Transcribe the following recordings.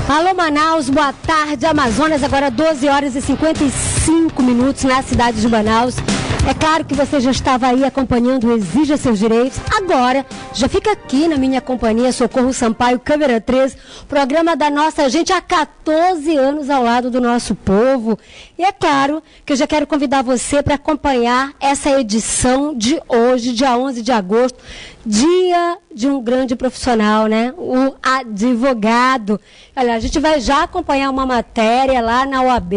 Alô Manaus, boa tarde, Amazonas, agora 12 horas e 55 minutos na cidade de Manaus. É claro que você já estava aí acompanhando o Exija Seus Direitos. Agora, já fica aqui na minha companhia, Socorro Sampaio, Câmera 13, programa da nossa gente há 14 anos ao lado do nosso povo. E é claro que eu já quero convidar você para acompanhar essa edição de hoje, dia 11 de agosto, dia de um grande profissional, né? Um advogado. Olha, a gente vai já acompanhar uma matéria lá na OAB,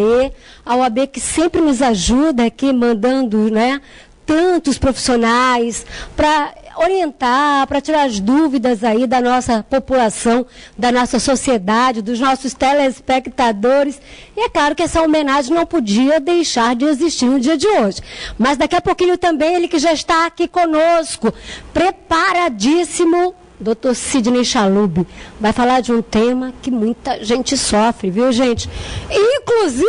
a OAB que sempre nos ajuda aqui, mandando, né, tantos profissionais para orientar, para tirar as dúvidas aí da nossa população, da nossa sociedade, dos nossos telespectadores. E é claro que essa homenagem não podia deixar de existir no dia de hoje. Mas daqui a pouquinho também ele que já está aqui conosco, preparadíssimo, Dr. Sidney Chalub, vai falar de um tema que muita gente sofre, viu, gente? Inclusive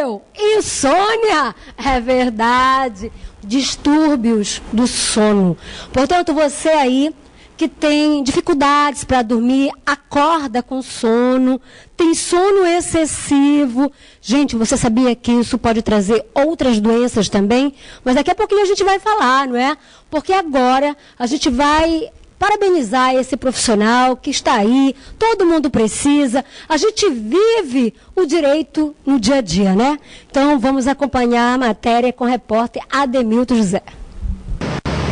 eu, insônia, é verdade, distúrbios do sono. Portanto, você aí que tem dificuldades para dormir, acorda com sono, tem sono excessivo. Gente, você sabia que isso pode trazer outras doenças também? Mas daqui a pouquinho a gente vai falar, não é? Porque agora a gente vai parabenizar esse profissional que está aí, todo mundo precisa, a gente vive o direito no dia a dia, né? Então vamos acompanhar a matéria com o repórter Ademilton José.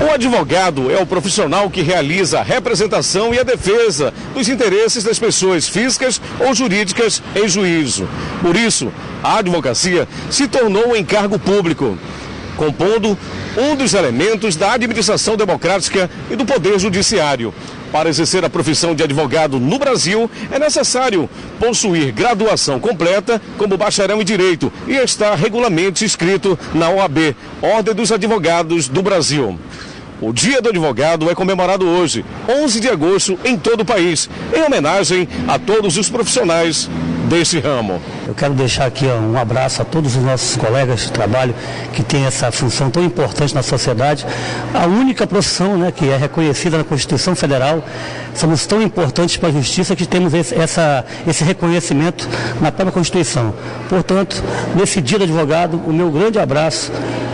O advogado é o profissional que realiza a representação e a defesa dos interesses das pessoas físicas ou jurídicas em juízo. Por isso, a advocacia se tornou um encargo público, compondo um dos elementos da administração democrática e do poder judiciário. Para exercer a profissão de advogado no Brasil, é necessário possuir graduação completa como bacharel em Direito e estar regularmente inscrito na OAB, Ordem dos Advogados do Brasil. O Dia do Advogado é comemorado hoje, 11 de agosto, em todo o país, em homenagem a todos os profissionais deste ramo. Eu quero deixar aqui um abraço a todos os nossos colegas de trabalho que têm essa função tão importante na sociedade. A única profissão, né, que é reconhecida na Constituição Federal. Somos tão importantes para a justiça que temos esse reconhecimento na própria Constituição. Portanto, nesse Dia do Advogado, o meu grande abraço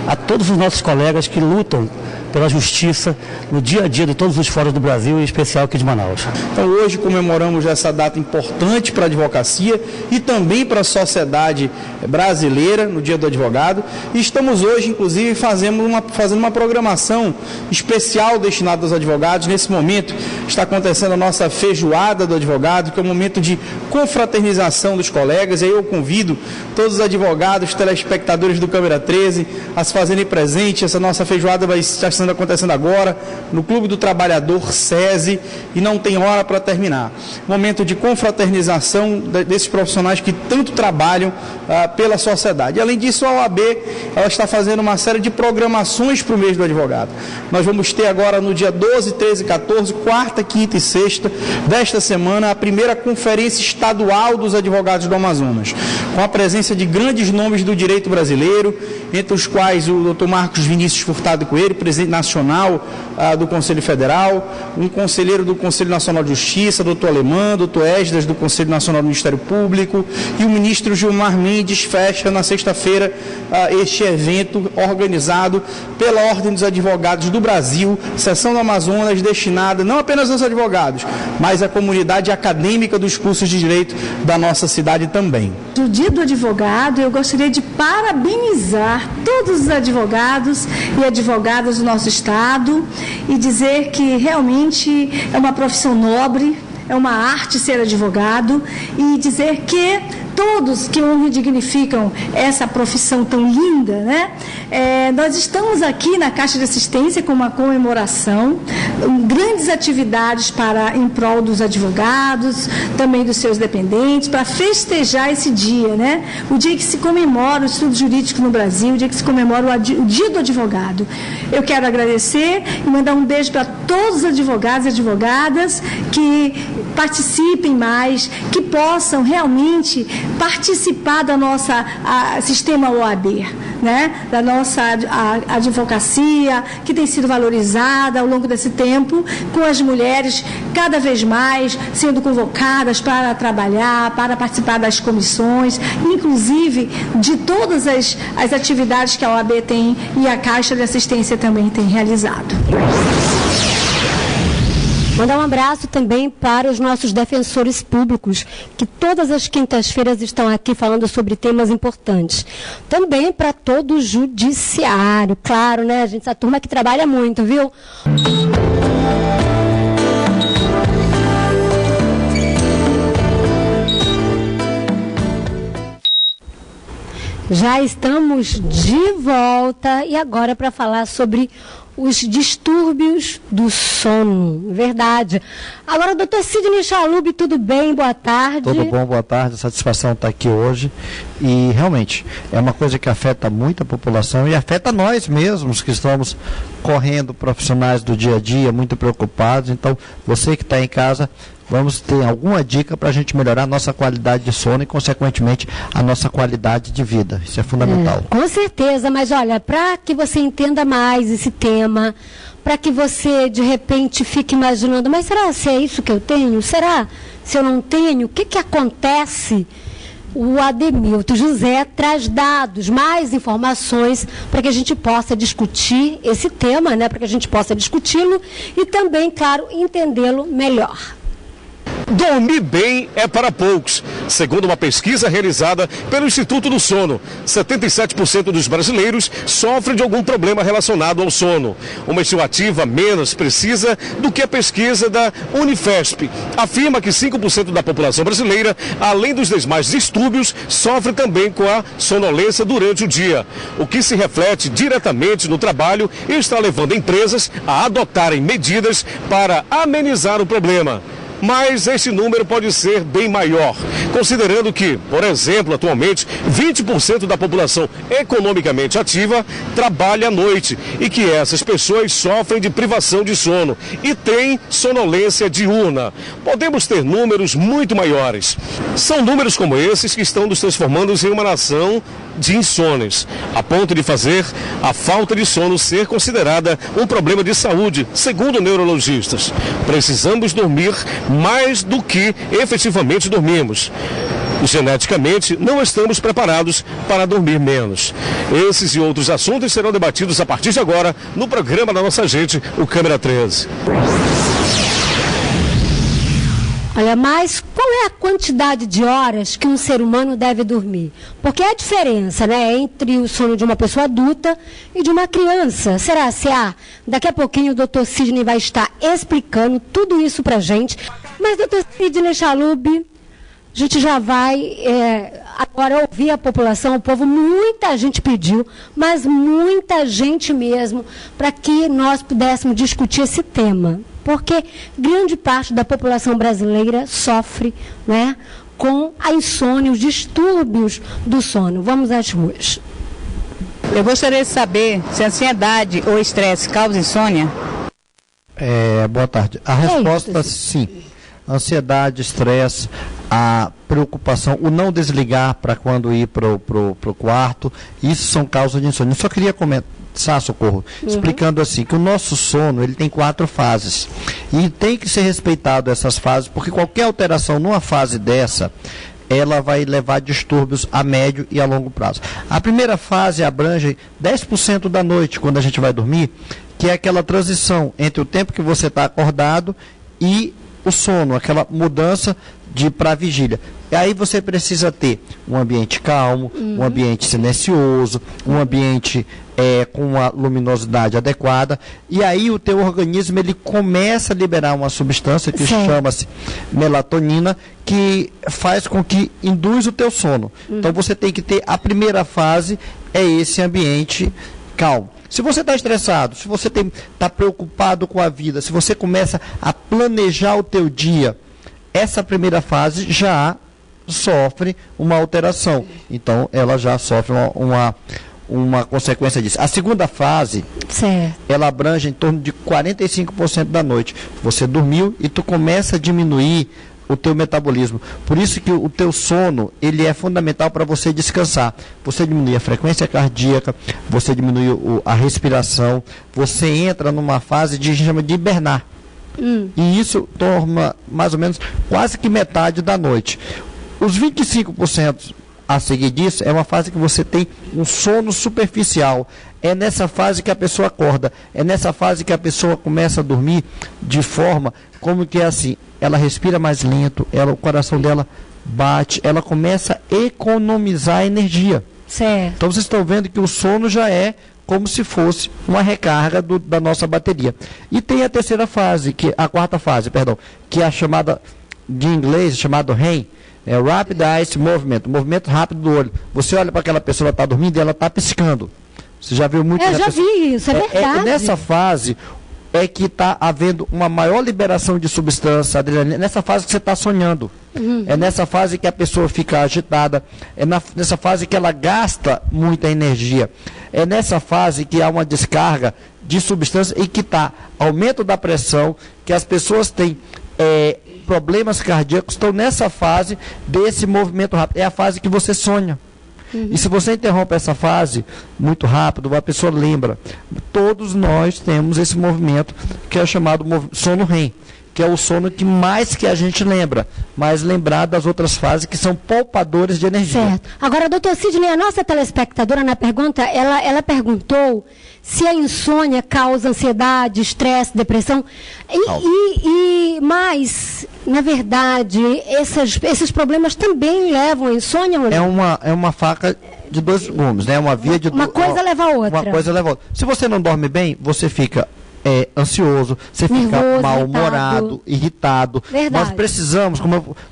a todos os nossos colegas que lutam pela justiça no dia a dia de todos os fóruns do Brasil, em especial aqui de Manaus. Então hoje comemoramos essa data importante para a advocacia e também para a sociedade brasileira, no Dia do Advogado, e estamos hoje, inclusive, fazendo uma programação especial destinada aos advogados. Nesse momento está acontecendo a nossa feijoada do advogado, que é um momento de confraternização dos colegas, e aí eu convido todos os advogados, telespectadores do Câmera 13, a se fazerem presente. Essa nossa feijoada vai estar acontecendo agora no Clube do Trabalhador SESI e não tem hora para terminar. Momento de confraternização desses profissionais que tanto trabalham pela sociedade. E, além disso, a OAB ela está fazendo uma série de programações para o mês do advogado. Nós vamos ter agora no dia 12, 13 e 14, quarta, quinta e sexta desta semana, a primeira conferência estadual dos advogados do Amazonas, com a presença de grandes nomes do direito brasileiro, entre os quais o Dr. Marcos Vinícius Furtado Coelho, presidente nacional do Conselho Federal, um conselheiro do Conselho Nacional de Justiça, doutor Alemã, doutor Esdras, do Conselho Nacional do Ministério Público, e o ministro Gilmar Mendes fecha na sexta-feira este evento organizado pela Ordem dos Advogados do Brasil, seção do Amazonas, destinada não apenas aos advogados, mas à comunidade acadêmica dos cursos de direito da nossa cidade também. No Dia do Advogado, eu gostaria de parabenizar todos os advogados e advogadas do nosso estado e dizer que realmente é uma profissão nobre, é uma arte ser advogado, e dizer que todos que honram e dignificam essa profissão tão linda, né? Nós estamos aqui na Caixa de Assistência com uma comemoração, grandes atividades em prol dos advogados, também dos seus dependentes, para festejar esse dia, né? O dia que se comemora o estudo jurídico no Brasil, o dia que se comemora o Dia do Advogado. Eu quero agradecer e mandar um beijo para todos os advogados e advogadas que participem mais, que possam realmente participar da nossa sistema OAB. né, da nossa advocacia, que tem sido valorizada ao longo desse tempo, com as mulheres cada vez mais sendo convocadas para trabalhar, para participar das comissões, inclusive de todas as atividades que a OAB tem e a Caixa de Assistência também tem realizado. Mandar um abraço também para os nossos defensores públicos, que todas as quintas-feiras estão aqui falando sobre temas importantes. Também para todo o judiciário, claro, né, gente? Essa turma que trabalha muito, viu? Já estamos de volta e agora para falar sobre os distúrbios do sono. Verdade. Agora, doutor Sidney Chalub, tudo bem? Boa tarde. Tudo bom, boa tarde. A satisfação estar aqui hoje. E realmente é uma coisa que afeta muito a população e afeta nós mesmos que estamos correndo, profissionais do dia a dia, muito preocupados. Então, você que está em casa, vamos ter alguma dica para a gente melhorar a nossa qualidade de sono e, consequentemente, a nossa qualidade de vida. Isso é fundamental. Com certeza, mas olha, para que você entenda mais esse tema, para que você, de repente, fique imaginando, mas será se é isso que eu tenho? Será se eu não tenho? O que acontece? O Ademilton José traz dados, mais informações para que a gente possa discutir esse tema, né? Para que a gente possa discuti-lo e também, claro, entendê-lo melhor. Dormir bem é para poucos. Segundo uma pesquisa realizada pelo Instituto do Sono, 77% dos brasileiros sofrem de algum problema relacionado ao sono. Uma estimativa menos precisa do que a pesquisa da Unifesp. Afirma que 5% da população brasileira, além dos demais distúrbios, sofre também com a sonolência durante o dia, o que se reflete diretamente no trabalho e está levando empresas a adotarem medidas para amenizar o problema. Mas esse número pode ser bem maior, considerando que, por exemplo, atualmente, 20% da população economicamente ativa trabalha à noite e que essas pessoas sofrem de privação de sono e têm sonolência diurna. Podemos ter números muito maiores. São números como esses que estão nos transformando em uma nação de insônios, a ponto de fazer a falta de sono ser considerada um problema de saúde, segundo neurologistas. Precisamos dormir mais do que efetivamente dormimos. Geneticamente, não estamos preparados para dormir menos. Esses e outros assuntos serão debatidos a partir de agora no programa da nossa gente, o Câmera 13. Olha, mas qual é a quantidade de horas que um ser humano deve dormir? Porque é a diferença, né, entre o sono de uma pessoa adulta e de uma criança. Será se há? Daqui a pouquinho o doutor Sidney vai estar explicando tudo isso pra gente. Mas, doutor Sidney Chalub, a gente já vai agora ouvir a população, o povo, muita gente pediu, mas muita gente mesmo, para que nós pudéssemos discutir esse tema. Porque grande parte da população brasileira sofre, né, com a insônia, os distúrbios do sono. Vamos às ruas. Eu gostaria de saber se a ansiedade ou estresse causa insônia. Boa tarde. A resposta, sim. Ansiedade, estresse, a preocupação, o não desligar para quando ir para o quarto, isso são causas de insônia. Eu só queria comentar, Socorro, explicando assim, que o nosso sono, ele tem 4 fases, e tem que ser respeitado essas fases, porque qualquer alteração numa fase dessa, ela vai levar distúrbios a médio e a longo prazo. A primeira fase abrange 10% da noite, quando a gente vai dormir, que é aquela transição entre o tempo que você está acordado e o sono, aquela mudança para a vigília. E aí você precisa ter um ambiente calmo, um ambiente silencioso, um ambiente com uma luminosidade adequada, e aí o teu organismo ele começa a liberar uma substância que chama-se melatonina, que faz com que induz o teu sono. Então você tem que ter, a primeira fase é esse ambiente calmo. Se você está estressado, se você está preocupado com a vida, se você começa a planejar o teu dia, essa primeira fase sofre uma alteração. Então, ela já sofre uma consequência disso. A segunda fase, ela abrange em torno de 45% da noite. Você dormiu e tu começa a diminuir o teu metabolismo. Por isso que o teu sono, ele é fundamental para você descansar. Você diminui a frequência cardíaca, você diminui a respiração, você entra numa fase de, a gente chama de hibernar. E isso toma mais ou menos quase que metade da noite. Os 25% a seguir disso é uma fase que você tem um sono superficial. É nessa fase que a pessoa acorda, é nessa fase que a pessoa começa a dormir de forma como que é assim, ela respira mais lento, o coração dela bate, ela começa a economizar energia. Certo. Então vocês estão vendo que o sono já é como se fosse uma recarga da nossa bateria. E tem a terceira fase, a quarta fase, que é a chamada, de inglês, chamado REM, Rapid Eye Movement, movimento rápido do olho. Você olha para aquela pessoa, ela está dormindo e ela está piscando. Você já viu muito? Eu já vi isso, é verdade. Nessa fase é que está havendo uma maior liberação de substância adrenalina, nessa fase que você está sonhando. É nessa fase que a pessoa fica agitada, é nessa fase que ela gasta muita energia, é nessa fase que há uma descarga de substância e que está aumento da pressão, que as pessoas têm problemas cardíacos, estão nessa fase desse movimento rápido. É a fase que você sonha. E se você interrompe essa fase muito rápido, a pessoa lembra. Todos nós temos esse movimento que é chamado sono REM, que é o sono que mais que a gente lembra, mas lembrar das outras fases que são poupadores de energia. Certo. Agora, doutor Sidney, a nossa telespectadora na pergunta, ela perguntou se a insônia causa ansiedade, estresse, depressão, mas, na verdade, esses problemas também levam à insônia? É uma faca de dois gumes, né? Uma via de uma coisa leva a outra. Uma coisa leva a outra. Se você não dorme bem, você fica ansioso, você fica mal-humorado, irritado. Verdade. Nós precisamos,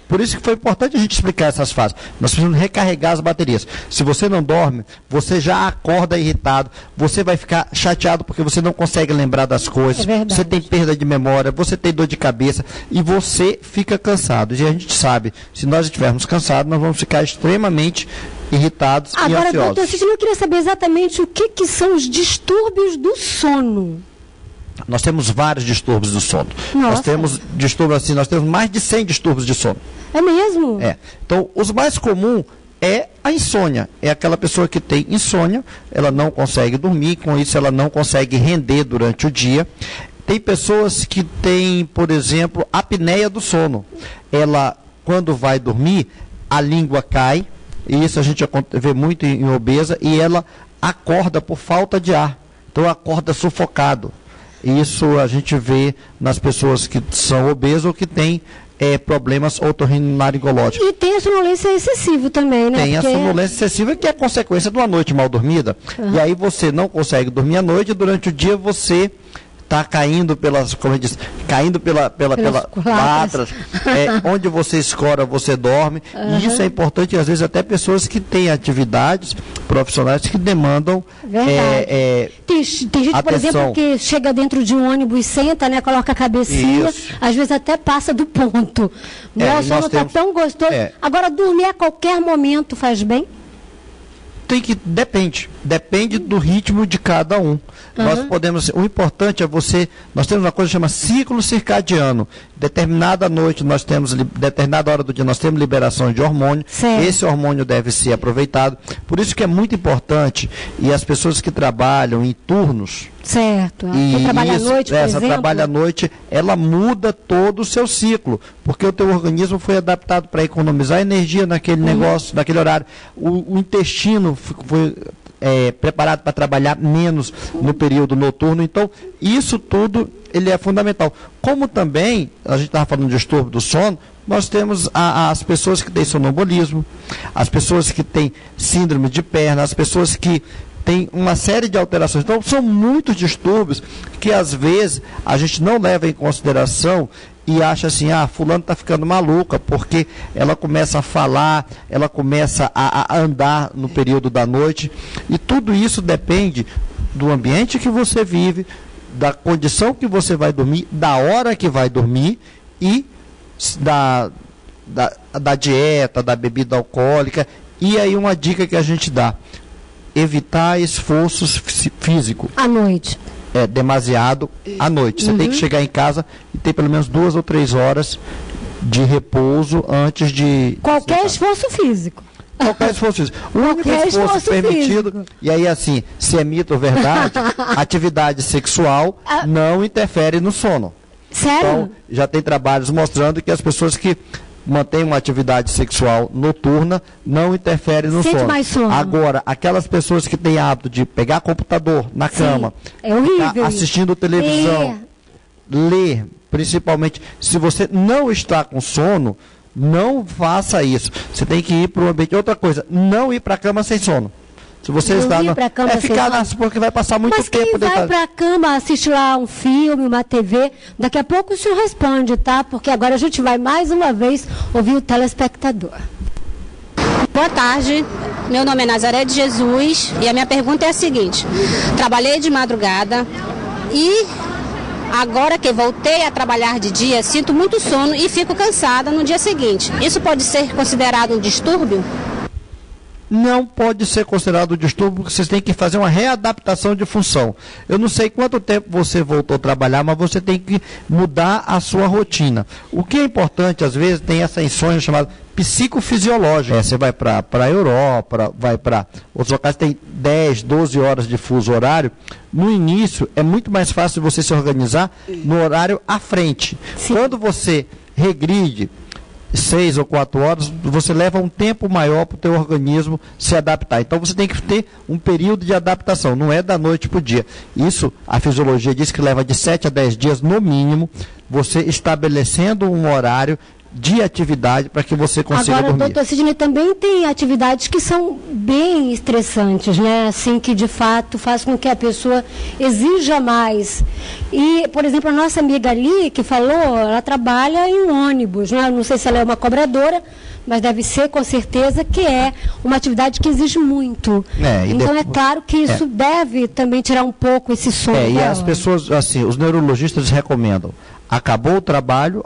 por isso que foi importante a gente explicar essas fases. Nós precisamos recarregar as baterias. Se você não dorme, você já acorda irritado, você vai ficar chateado porque você não consegue lembrar das coisas, você tem perda de memória, você tem dor de cabeça e você fica cansado. E a gente sabe, se nós estivermos cansados, nós vamos ficar extremamente irritados e ansiosos. Agora, doutor Sidney, eu queria saber exatamente o que são os distúrbios do sono. Nós temos vários distúrbios do sono. Nossa. Nós temos distúrbios assim, nós temos mais de 100 distúrbios de sono. É mesmo? Então, os mais comuns é a insônia. É aquela pessoa que tem insônia, ela não consegue dormir, com isso ela não consegue render durante o dia. Tem pessoas que têm, por exemplo, apneia do sono. Ela, quando vai dormir, a língua cai, e isso a gente vê muito em obesa, e ela acorda por falta de ar. Então, acorda sufocado. Isso a gente vê nas pessoas que são obesas ou que têm problemas otorrinolaringológicos. E tem a sonolência excessiva também, né? Tem a sonolência excessiva, que é consequência de uma noite mal dormida. E aí você não consegue dormir à noite, e durante o dia você está caindo pelas, como eu disse, caindo pelas latras, onde você escora, você dorme. E isso é importante, às vezes até pessoas que têm atividades profissionais que demandam tem gente, atenção. Por exemplo, que chega dentro de um ônibus, senta, né, coloca a cabecinha, às vezes até passa do ponto. O sono está tão gostoso. Agora, dormir a qualquer momento faz bem? Depende do ritmo de cada um. Nós podemos, o importante é nós temos uma coisa que chama ciclo circadiano. Determinada noite determinada hora do dia nós temos liberação de hormônio. Certo. Esse hormônio deve ser aproveitado. Por isso que é muito importante, e as pessoas que trabalham em turnos, certo. Quem trabalha à noite, por exemplo, trabalha à noite, ela muda todo o seu ciclo, porque o teu organismo foi adaptado para economizar energia naquele negócio, naquele horário. O intestino foi preparado para trabalhar menos no período noturno. Então, isso tudo ele é fundamental. Como também, a gente estava falando de distúrbio do sono, nós temos as pessoas que têm sonambulismo, as pessoas que têm síndrome de perna, as pessoas que tem uma série de alterações. Então, são muitos distúrbios que, às vezes, a gente não leva em consideração e acha assim, fulano está ficando maluca, porque ela começa a falar, ela começa a andar no período da noite. E tudo isso depende do ambiente que você vive, da condição que você vai dormir, da hora que vai dormir e da dieta, da bebida alcoólica. E aí uma dica que a gente dá: evitar esforço físico. À noite. Demasiado à noite. Você tem que chegar em casa e ter pelo menos 2 ou 3 horas de repouso antes de... Qualquer esforço físico. Qualquer esforço físico. O único esforço permitido, físico. E aí assim, se é mito ou verdade, atividade sexual não interfere no sono. Sério? Então, já tem trabalhos mostrando que as pessoas que mantêm uma atividade sexual noturna não interfere no sono. Mais sono. Agora, aquelas pessoas que têm hábito de pegar computador na cama, é horrível, assistindo televisão, ler, principalmente, se você não está com sono, não faça isso. Você tem que ir para o ambiente. Outra coisa, não ir para a cama sem sono. Se você está ficar porque vai passar muito tempo. Mas quem vai para a cama assistir lá um filme, uma TV, daqui a pouco o senhor responde, tá? Porque agora a gente vai mais uma vez ouvir o telespectador. Boa tarde, meu nome é Nazaré de Jesus e a minha pergunta é a seguinte: trabalhei de madrugada e agora que voltei a trabalhar de dia, sinto muito sono e fico cansada no dia seguinte. Isso pode ser considerado um distúrbio? Não pode ser considerado distúrbio, porque vocês têm que fazer uma readaptação de função. Eu não sei quanto tempo você voltou a trabalhar, mas você tem que mudar a sua rotina. O que é importante, às vezes, tem essa insônia chamada psicofisiológica. Você vai para a Europa, vai para outros locais, tem 10, 12 horas de fuso horário. No início, é muito mais fácil você se organizar no horário à frente. Sim. Quando você regride 6 ou 4 horas, você leva um tempo maior para o teu organismo se adaptar. Então você tem que ter um período de adaptação, não é da noite para o dia. Isso, a fisiologia diz que leva de 7 a 10 dias no mínimo, você estabelecendo um horário de atividade para que você consiga dormir. Agora, doutor Sidney, também tem atividades que são bem estressantes, né? Assim, que de fato faz com que a pessoa exija mais. E, por exemplo, a nossa amiga ali, que falou, ela trabalha em um ônibus, né? Não sei se ela é uma cobradora, mas deve ser, com certeza, que é uma atividade que exige muito. Então, é claro que isso deve também tirar um pouco esse sono dela. E as pessoas, assim, os neurologistas recomendam: acabou o trabalho,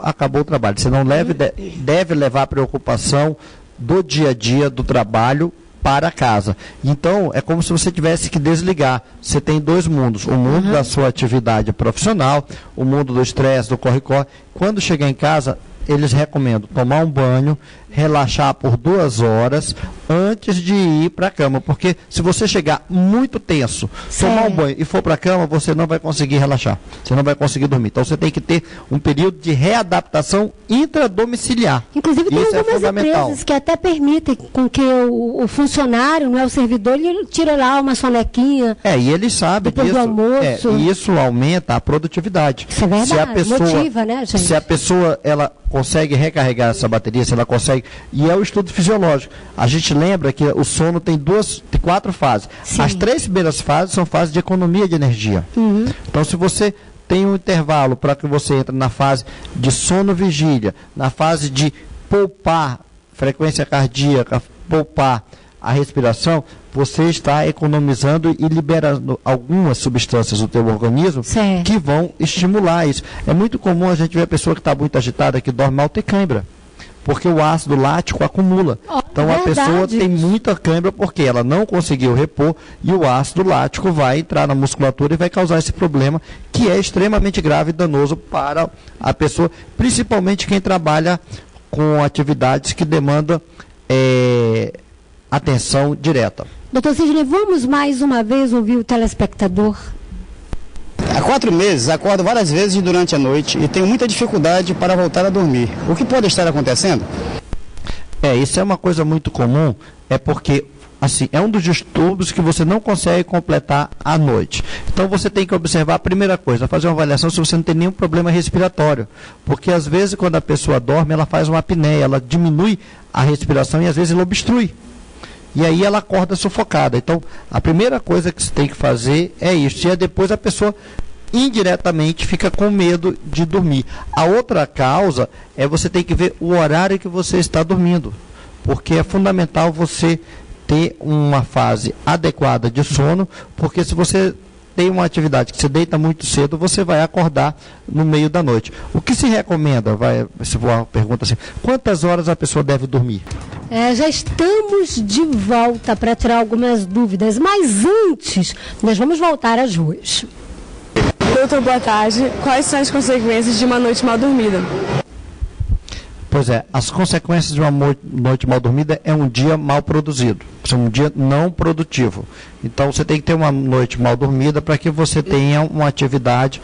Você não deve levar a preocupação do dia a dia do trabalho para casa. Então, é como se você tivesse que desligar. Você tem dois mundos: o mundo da sua atividade profissional, o mundo do estresse, do corre-corre. Quando chegar em casa, eles recomendam tomar um banho, relaxar por 2 horas antes de ir para a cama, porque se você chegar muito tenso, tomar um banho e for para a cama, você não vai conseguir relaxar, você não vai conseguir dormir. Então você tem que ter um período de readaptação intradomiciliar. Inclusive tem algumas empresas que até permitem com que o funcionário, não é o servidor, ele tira lá uma sonequinha. E eles sabem disso. Do almoço. E isso aumenta a produtividade. Isso é verdade, motiva, né, gente? Se a pessoa ela consegue recarregar essa bateria, se ela consegue, e é o estudo fisiológico. A gente lembra que o sono tem 4 fases. Sim. As 3 primeiras fases são fases de economia de energia. Então, se você tem um intervalo para que você entre na fase de sono-vigília, na fase de poupar frequência cardíaca, poupar a respiração, você está economizando e liberando algumas substâncias do teu organismo que vão estimular isso. É muito comum a gente ver a pessoa que está muito agitada, que dorme mal, ter cãibra, porque o ácido lático acumula. Então a pessoa tem muita cãibra porque ela não conseguiu repor e o ácido lático vai entrar na musculatura e vai causar esse problema, que é extremamente grave e danoso para a pessoa, principalmente quem trabalha com atividades que demandam atenção direta. Doutor Sidney, vamos mais uma vez ouvir o telespectador. Há 4 meses, acordo várias vezes durante a noite e tenho muita dificuldade para voltar a dormir. O que pode estar acontecendo? Isso é uma coisa muito comum, porque assim, é um dos distúrbios que você não consegue completar à noite. Então você tem que observar a primeira coisa, fazer uma avaliação se você não tem nenhum problema respiratório. Porque às vezes quando a pessoa dorme, ela faz uma apneia, ela diminui a respiração e às vezes ela obstrui. E aí ela acorda sufocada. Então, a primeira coisa que você tem que fazer é isso. E aí depois a pessoa indiretamente fica com medo de dormir. A outra causa é você ter que ver o horário que você está dormindo. Porque é fundamental você ter uma fase adequada de sono, porque se você tem uma atividade que você deita muito cedo, você vai acordar no meio da noite. O que se recomenda? Se for uma pergunta assim, quantas horas a pessoa deve dormir? Já estamos de volta para tirar algumas dúvidas, mas antes nós vamos voltar às ruas. Doutor, boa tarde. Quais são as consequências de uma noite mal dormida? Pois é, as consequências de uma noite mal dormida é um dia mal produzido, um dia não produtivo. Então você tem que ter uma noite mal dormida para que você tenha uma atividade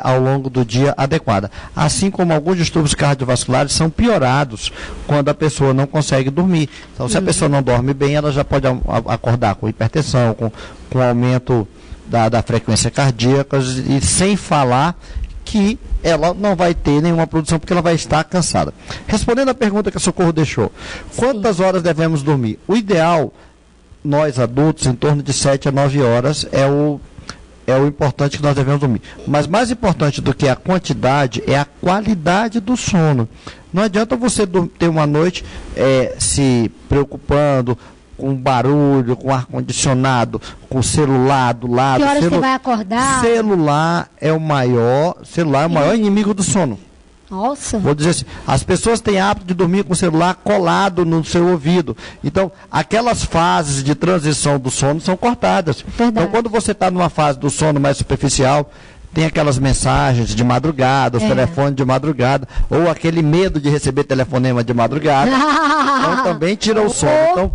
ao longo do dia adequada. Assim como alguns distúrbios cardiovasculares são piorados quando a pessoa não consegue dormir. Então se a pessoa não dorme bem, ela já pode acordar com hipertensão, com aumento da frequência cardíaca, e sem falar que ela não vai ter nenhuma produção porque ela vai estar cansada. Respondendo à pergunta que a Socorro deixou, quantas horas devemos dormir? O ideal, nós adultos, em torno de 7 a 9 horas é o importante que nós devemos dormir. Mas mais importante do que a quantidade é a qualidade do sono. Não adianta você ter uma noite se preocupando com barulho, com ar-condicionado, com celular do lado. Que horas você vai acordar? Celular é o maior inimigo do sono. Nossa. Vou dizer assim, as pessoas têm hábito de dormir com o celular colado no seu ouvido. Então, aquelas fases de transição do sono são cortadas. Verdade. Então, quando você está numa fase do sono mais superficial, tem aquelas mensagens de madrugada, os telefones de madrugada, ou aquele medo de receber telefonema de madrugada. Então também tira o sono. Então,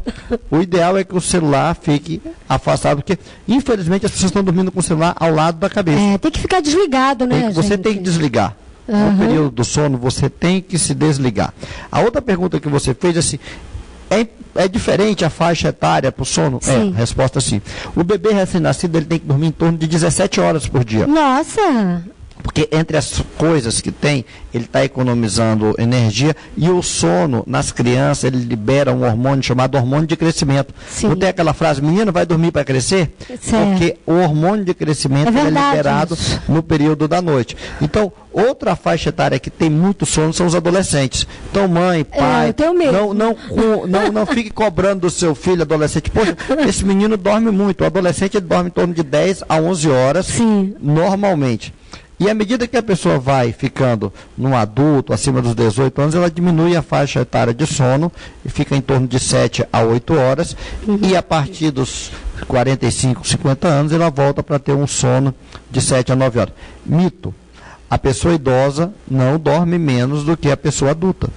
o ideal é que o celular fique afastado, porque infelizmente as pessoas estão dormindo com o celular ao lado da cabeça. Tem que ficar desligado, né, Você tem que desligar. No período do sono, você tem que se desligar. A outra pergunta que você fez é assim, é diferente a faixa etária para o sono? Sim. Resposta sim. O bebê recém-nascido ele tem que dormir em torno de 17 horas por dia. Nossa! Porque entre as coisas que tem, ele está economizando energia, e o sono nas crianças, ele libera um hormônio chamado hormônio de crescimento. Sim. Não tem aquela frase, menino vai dormir para crescer? Certo. Porque o hormônio de crescimento é liberado no período da noite. Então, outra faixa etária que tem muito sono são os adolescentes. Então, mãe, pai, eu tenho medo. não fique cobrando do seu filho adolescente. Poxa, esse menino dorme muito. O adolescente ele dorme em torno de 10 a 11 horas, sim, normalmente. E à medida que a pessoa vai ficando num adulto, acima dos 18 anos, ela diminui a faixa etária de sono e fica em torno de 7 a 8 horas. E a partir dos 45, 50 anos, ela volta para ter um sono de 7 a 9 horas. Mito. A pessoa idosa não dorme menos do que a pessoa adulta.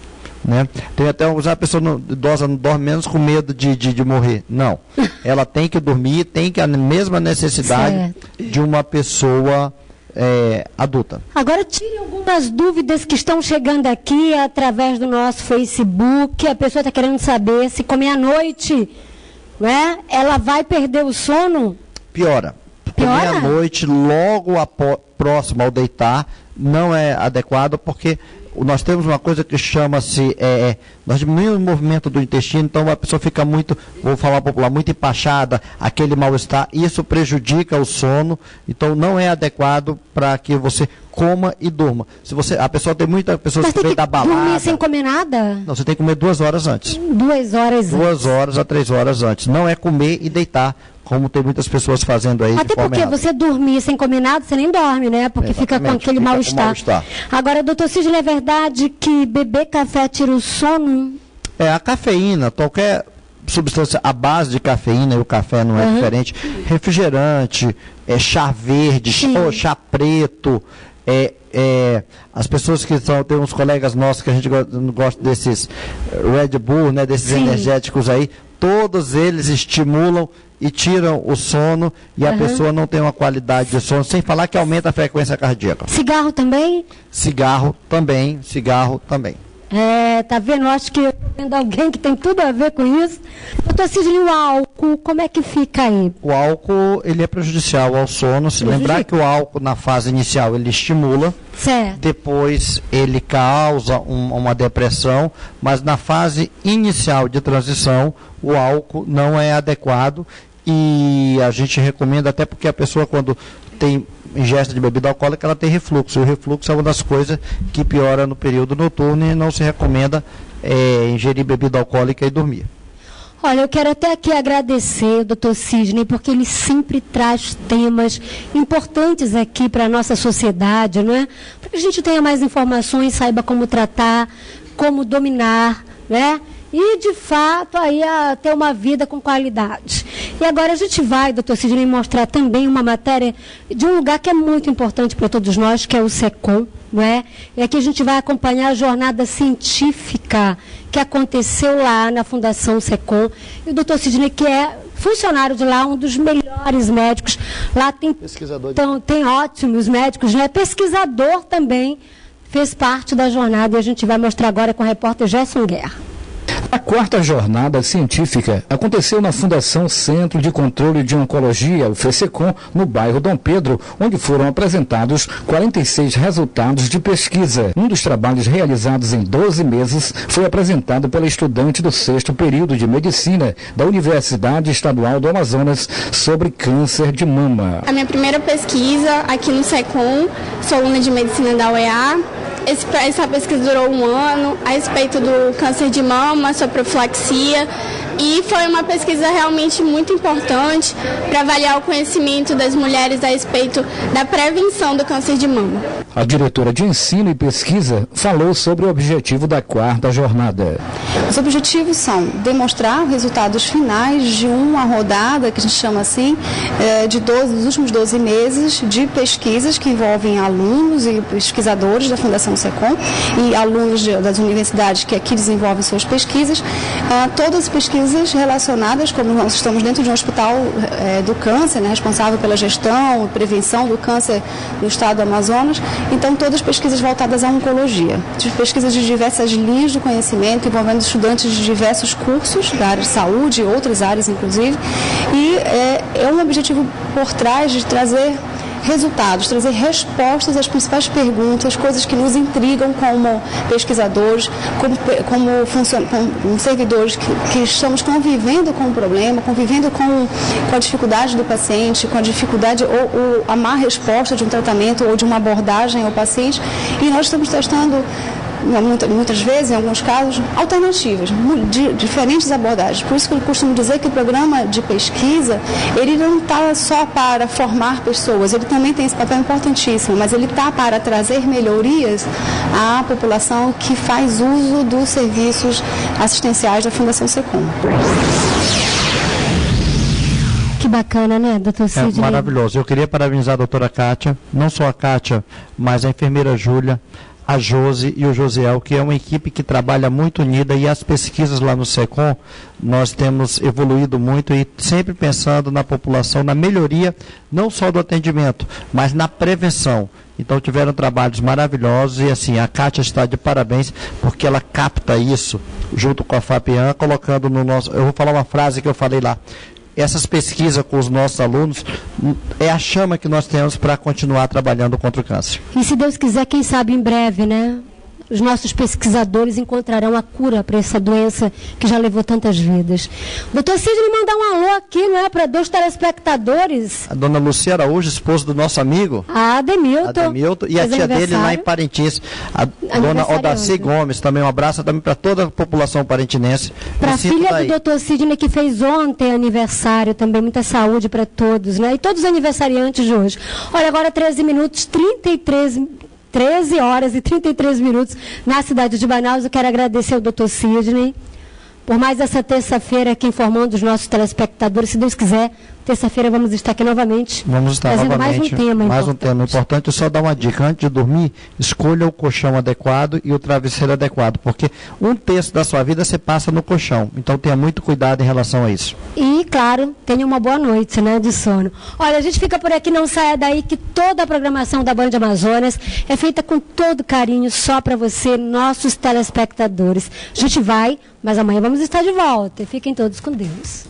Né? Tem até a pessoa idosa não dorme menos com medo de morrer. Não. Ela tem que dormir, tem que a mesma necessidade de uma pessoa adulta. Agora tire algumas dúvidas que estão chegando aqui através do nosso Facebook. A pessoa está querendo saber se comer à noite, né, ela vai perder o sono? Piora. Comer à noite, logo próximo ao deitar, não é adequado, porque nós temos uma coisa que chama-se, nós diminuímos o movimento do intestino, então a pessoa fica muito, vou falar popular, muito empachada, aquele mal-estar, isso prejudica o sono, então não é adequado para que você coma e durma. A pessoa tem muita pessoa que vem da balada. Dormir sem comer nada? Não, você tem que comer 2 horas antes. 2 horas antes. 2 horas a 3 horas antes. Não é comer e deitar, como tem muitas pessoas fazendo aí. Até porque você dormir sem comer nada, você nem dorme, né? Porque fica com aquele mal-estar. Agora, doutor Sidney, é verdade que beber café tira o sono? A cafeína, qualquer substância à base de cafeína, e o café não é diferente, refrigerante, chá verde, chá preto, as pessoas que tem uns colegas nossos que a gente gosta desses Red Bull, né, desses energéticos aí, todos eles estimulam e tiram o sono, e a pessoa não tem uma qualidade de sono, sem falar que aumenta a frequência cardíaca. Cigarro também? Cigarro também. Tá vendo? Eu acho que eu estou vendo alguém que tem tudo a ver com isso. Doutor Sidney, o álcool, como é que fica aí? O álcool, ele é prejudicial ao sono. Se lembrar que o álcool, na fase inicial, ele estimula. Certo. Depois, ele causa uma depressão, mas na fase inicial de transição, o álcool não é adequado, e a gente recomenda, até porque a pessoa, quando tem ingesta de bebida alcoólica, ela tem refluxo. E o refluxo é uma das coisas que piora no período noturno, e não se recomenda ingerir bebida alcoólica e dormir. Olha, eu quero até aqui agradecer o doutor Sidney, porque ele sempre traz temas importantes aqui para a nossa sociedade, não é? Para que a gente tenha mais informações, saiba como tratar, como dominar, né? E, de fato, aí ter uma vida com qualidade. E agora a gente vai, doutor Sidney, mostrar também uma matéria de um lugar que é muito importante para todos nós, que é o SECOM. não é? E aqui a gente vai acompanhar a jornada científica que aconteceu lá na Fundação SECOM. E o doutor Sidney, que é funcionário de lá, um dos melhores médicos. Lá tem ótimos médicos, né? Pesquisador também fez parte da jornada e a gente vai mostrar agora com o repórter Gerson Guerra. A 4ª jornada científica aconteceu na Fundação Centro de Controle de Oncologia, o FECECOM, no bairro Dom Pedro, onde foram apresentados 46 resultados de pesquisa. Um dos trabalhos realizados em 12 meses foi apresentado pela estudante do 6º período de Medicina da Universidade Estadual do Amazonas sobre câncer de mama. A minha primeira pesquisa aqui no SECOM, sou aluna de Medicina da UEA. Essa pesquisa durou 1 ano a respeito do câncer de mama, sua profilaxia, e foi uma pesquisa realmente muito importante para avaliar o conhecimento das mulheres a respeito da prevenção do câncer de mama. A diretora de Ensino e Pesquisa falou sobre o objetivo da 4ª jornada. Os objetivos são demonstrar resultados finais de uma rodada, que a gente chama assim, dos últimos 12 meses de pesquisas que envolvem alunos e pesquisadores da Fundação SECOM e alunos das universidades que aqui desenvolvem suas pesquisas. Todas as pesquisas relacionadas, como nós estamos dentro de um hospital do câncer, né, responsável pela gestão e prevenção do câncer no estado do Amazonas, então todas as pesquisas voltadas à oncologia. Pesquisas de diversas linhas do conhecimento, envolvendo estudantes de diversos cursos da área de saúde e outras áreas, inclusive, e é um objetivo por trás de trazer resultados, trazer respostas às principais perguntas, coisas que nos intrigam como pesquisadores, como servidores que estamos convivendo com o problema, convivendo com a dificuldade do paciente, com a dificuldade ou a má resposta de um tratamento ou de uma abordagem ao paciente, e nós estamos testando muitas vezes, em alguns casos, alternativas, de diferentes abordagens. Por isso que eu costumo dizer que o programa de pesquisa, ele não está só para formar pessoas, ele também tem esse papel importantíssimo, mas ele está para trazer melhorias à população que faz uso dos serviços assistenciais da Fundação SECOM. Que bacana, né, doutor Sidney? Maravilhoso. Eu queria parabenizar a doutora Kátia, não só a Kátia, mas a enfermeira Júlia, a Josi e o Josiel, que é uma equipe que trabalha muito unida, e as pesquisas lá no SECOM, nós temos evoluído muito e sempre pensando na população, na melhoria, não só do atendimento, mas na prevenção. Então tiveram trabalhos maravilhosos e assim, a Kátia está de parabéns, porque ela capta isso, junto com a FAPEAN, colocando no nosso... Eu vou falar uma frase que eu falei lá. Essas pesquisas com os nossos alunos é a chama que nós temos para continuar trabalhando contra o câncer. E se Deus quiser, quem sabe em breve, né? Os nossos pesquisadores encontrarão a cura para essa doença que já levou tantas vidas. Doutor Sidney, mandar um alô aqui, não é? Para 2 telespectadores. A dona Lucia Araújo, esposa do nosso amigo. A Ademilton. E a tia dele lá em Parintins. A dona Odaci Gomes, também um abraço também para toda a população parintinense. Para a filha do doutor Sidney, que fez ontem aniversário também, muita saúde para todos, né? E todos os aniversariantes de hoje. Olha, agora 13 horas e 33 minutos na cidade de Manaus. Eu quero agradecer ao doutor Sidney por mais essa terça-feira aqui informando os nossos telespectadores. Se Deus quiser, terça-feira vamos estar aqui novamente. Vamos estar trazendo novamente. Mais um tema importante. Eu só dar uma dica. Antes de dormir, escolha o colchão adequado e o travesseiro adequado, porque 1/3 da sua vida você passa no colchão. Então tenha muito cuidado em relação a isso. E, claro, tenha uma boa noite, né, de sono. Olha, a gente fica por aqui, não saia daí, que toda a programação da Band Amazonas é feita com todo carinho, só para você, nossos telespectadores. A gente vai, mas amanhã vamos estar de volta. E fiquem todos com Deus.